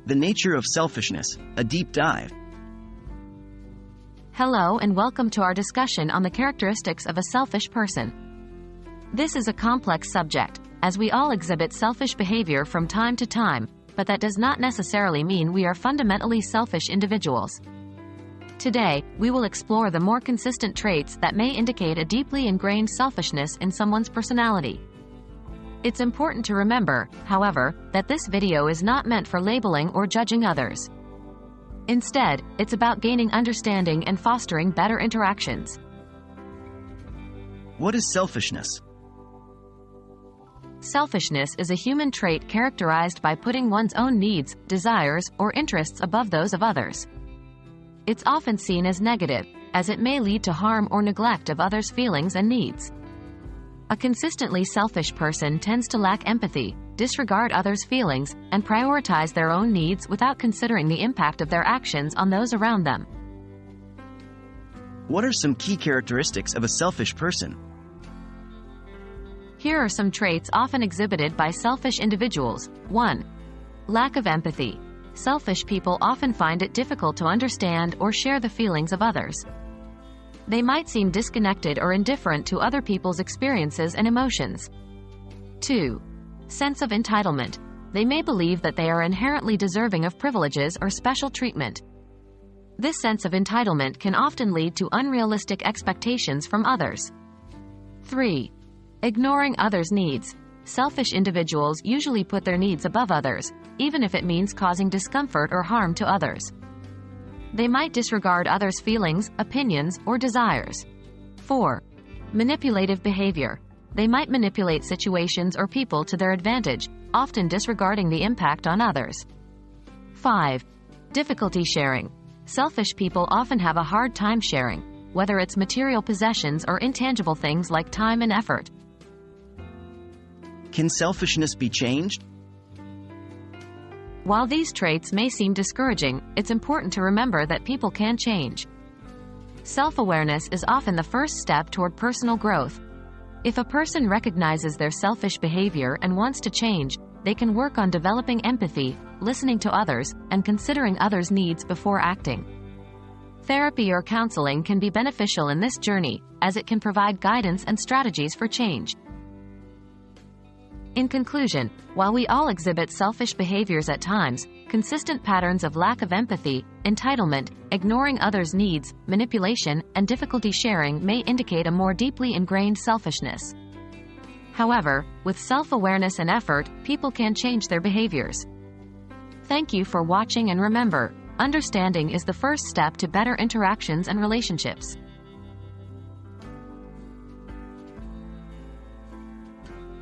The nature of selfishness, a deep dive. Hello and welcome to our discussion on the characteristics of a selfish person. This is a complex subject, as we all exhibit selfish behavior from time to time, but that does not necessarily mean we are fundamentally selfish individuals. Today, we will explore the more consistent traits that may indicate a deeply ingrained selfishness in someone's personality. It's important to remember, however, that this video is not meant for labeling or judging others. Instead, it's about gaining understanding and fostering better interactions. What is selfishness? Selfishness is a human trait characterized by putting one's own needs, desires, or interests above those of others. It's often seen as negative, as it may lead to harm or neglect of others' feelings and needs. A consistently selfish person tends to lack empathy, disregard others' feelings, and prioritize their own needs without considering the impact of their actions on those around them. What are some key characteristics of a selfish person? Here are some traits often exhibited by selfish individuals. 1. Lack of empathy. Selfish people often find it difficult to understand or share the feelings of others. They might seem disconnected or indifferent to other people's experiences and emotions. 2. Sense of entitlement. They may believe that they are inherently deserving of privileges or special treatment. This sense of entitlement can often lead to unrealistic expectations from others. 3. Ignoring others' needs. Selfish individuals usually put their needs above others, even if it means causing discomfort or harm to others. They might disregard others' feelings, opinions, or desires. 4. Manipulative behavior. They might manipulate situations or people to their advantage, often disregarding the impact on others. 5. Difficulty sharing. Selfish people often have a hard time sharing, whether it's material possessions or intangible things like time and effort. Can selfishness be changed? While these traits may seem discouraging, it's important to remember that people can change. Self-awareness is often the first step toward personal growth. If a person recognizes their selfish behavior and wants to change, they can work on developing empathy, listening to others, and considering others' needs before acting. Therapy or counseling can be beneficial in this journey, as it can provide guidance and strategies for change. In conclusion, while we all exhibit selfish behaviors at times, consistent patterns of lack of empathy, entitlement, ignoring others' needs, manipulation, and difficulty sharing may indicate a more deeply ingrained selfishness. However, with self-awareness and effort, people can change their behaviors. Thank you for watching, and remember, understanding is the first step to better interactions and relationships.